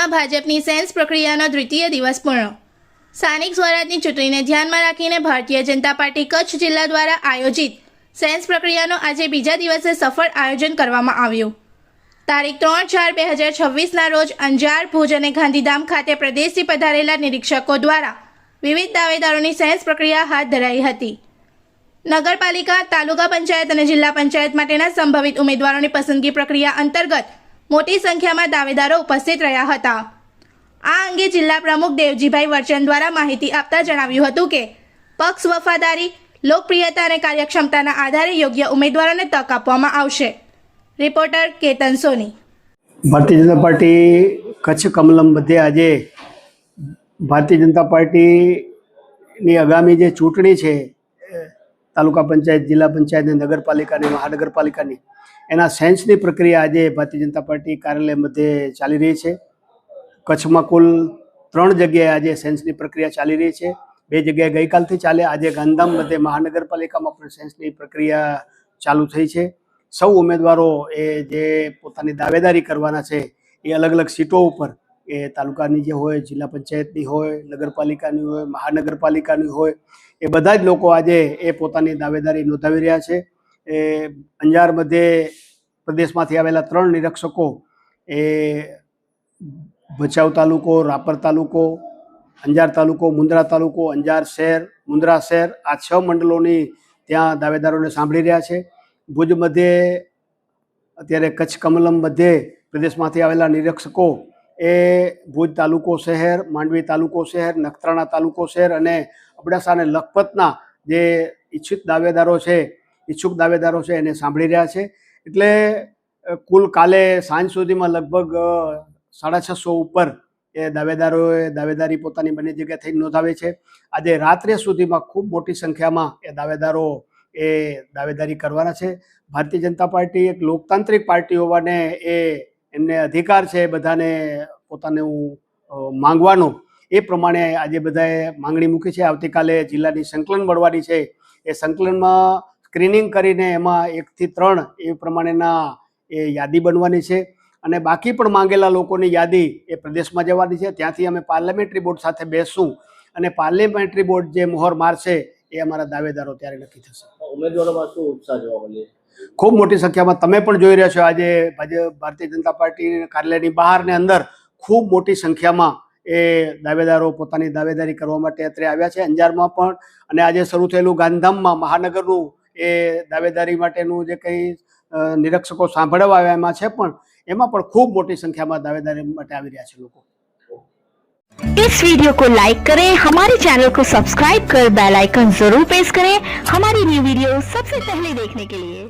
જિલ્લામાં ભાજપની સેન્સ પ્રક્રિયાનો દ્વિતીય દિવસ પૂર્ણ। સ્થાનિક સ્વરાજની ચૂંટણીને ધ્યાનમાં રાખીને ભારતીય જનતા પાર્ટી કચ્છ જિલ્લા દ્વારા આયોજિત સેન્સ પ્રક્રિયાનો આજે બીજા દિવસે સફળ આયોજન કરવામાં આવ્યું। તારીખ 3/4/2026ના રોજ અંજાર, ભુજ અને ગાંધીધામ ખાતે પ્રદેશથી પધારેલા નિરીક્ષકો દ્વારા વિવિધ દાવેદારોની સેન્સ પ્રક્રિયા હાથ ધરાઈ હતી। નગરપાલિકા, તાલુકા પંચાયત અને જિલ્લા પંચાયત માટેના સંભવિત ઉમેદવારોની પસંદગી પ્રક્રિયા અંતર્ગત મોટી સંખ્યામાં દાવેદારો ઉપસ્થિત રહ્યા હતા। આ અંગે જિલ્લા પ્રમુખ દેવજીભાઈ વર્ચન દ્વારા માહિતી આપતા જણાવ્યું હતું કે પક્ષ વફાદારી, લોકપ્રિયતા અને કાર્યક્ષમતાના આધારે યોગ્ય ઉમેદવારોને તક આપવામાં આવશે। રિપોર્ટર કેતન સોની। ભારતીય જનતા પાર્ટી કચ્છ કમલમ મધ્યે આજે ભારતીય જનતા પાર્ટીની આગામી જે ચૂંટણી છે તાલુકા પંચાયત, જિલ્લા પંચાયત અને નગરપાલિકાની, મહાનગરપાલિકાની, એના સેન્સની પ્રક્રિયા આજે ભારતીય જનતા પાર્ટી કાર્યાલય મધ્યે ચાલી રહી છે। કચ્છમાં કુલ 3 જગ્યાએ આજે સેન્સની પ્રક્રિયા ચાલી રહી છે। 2 જગ્યાએ ગઈકાલથી ચાલે, આજે ગાંધીધામ મધ્યે મહાનગરપાલિકામાં પણ સેન્સની પ્રક્રિયા ચાલુ થઈ છે। સૌ ઉમેદવારો એ જે પોતાની દાવેદારી કરવાના છે એ અલગ અલગ સીટો ઉપર, એ તાલુકાની જે હોય, જિલ્લા પંચાયતની હોય, નગરપાલિકાની હોય, મહાનગરપાલિકાની હોય, એ બધા જ લોકો આજે એ પોતાની દાવેદારી નોંધાવી રહ્યા છે। એ અંજાર મધ્યે પ્રદેશમાંથી આવેલા 3 નિરીક્ષકો એ ભચાઉ તાલુકો, રાપર તાલુકો, અંજાર તાલુકો, મુન્દ્રા તાલુકો, અંજાર શહેર, મુન્દ્રા શહેર, આ 6 મંડળોની ત્યાં દાવેદારોને સાંભળી રહ્યા છે। ભુજ મધ્યે અત્યારે કચ્છ કમલમ મધ્યે પ્રદેશમાંથી આવેલા નિરીક્ષકો એ ભુજ તાલુકો શહેર, માંડવી તાલુકો શહેર, નખત્રાણા તાલુકો શહેર અને અબડાસા અને લખપતના જે ઈચ્છુક દાવેદારો છે એને સાંભળી રહ્યા છે। એટલે કુલ કાલે સાંજ સુધીમાં લગભગ 650 ઉપર એ દાવેદારોએ દાવેદારી પોતાની બંને જગ્યાએ નોંધાવે છે। આજે રાત્રે સુધીમાં ખૂબ મોટી સંખ્યામાં એ દાવેદારો એ દાવેદારી કરવાના છે। ભારતીય જનતા પાર્ટી એક લોકતાંત્રિક પાર્ટી હોવાને એમને અધિકાર છે બધાને પોતાનું માંગવાનો, એ પ્રમાણે આજે બધાએ માંગણી મૂકી છે। આવતીકાલે જિલ્લાની સંકલન મળવાની છે, એ સંકલનમાં સ્ક્રીનિંગ કરીને એમાં 1 થી 3 એ પ્રમાણેના એ યાદી બનવાની છે અને બાકી પણ માંગેલા લોકોની યાદી એ પ્રદેશમાં જવાની છે। ત્યાંથી અમે પાર્લામેન્ટરી બોર્ડ સાથે બેસશું અને પાર્લામેન્ટરી બોર્ડ જે મોહર મારશે એ અમારા દાવેદારો ત્યારે નક્કી થશે। ઉમેદવારોમાં શું ઉત્સાહ જોવા મળે? ખૂબ મોટી સંખ્યામાં તમે પણ જોઈ રહ્યા છો, આજે ભારતીય જનતા પાર્ટી કાર્યાલયની બહાર ને અંદર ખૂબ મોટી સંખ્યામાં એ દાવેદારો પોતાની દાવેદારી કરવા માટે અત્રે આવ્યા છે। અંજારમાં પણ અને આજે શરૂ થયેલું ગાંધીધામમાં મહાનગરનું એ દાવેદારી માટેનું જે કંઈ નિરીક્ષકો સાંભળવા આવ્યા એમાં પણ ખૂબ મોટી સંખ્યામાં દાવેદારી માટે આવી રહ્યા છે લોકો। इस वीडियो को लाइक करें, हमारे चैनल को सब्सक्राइब कर बेल आइकन जरूर प्रेस करें हमारी न्यू वीडियो सबसे पहले देखने के लिए।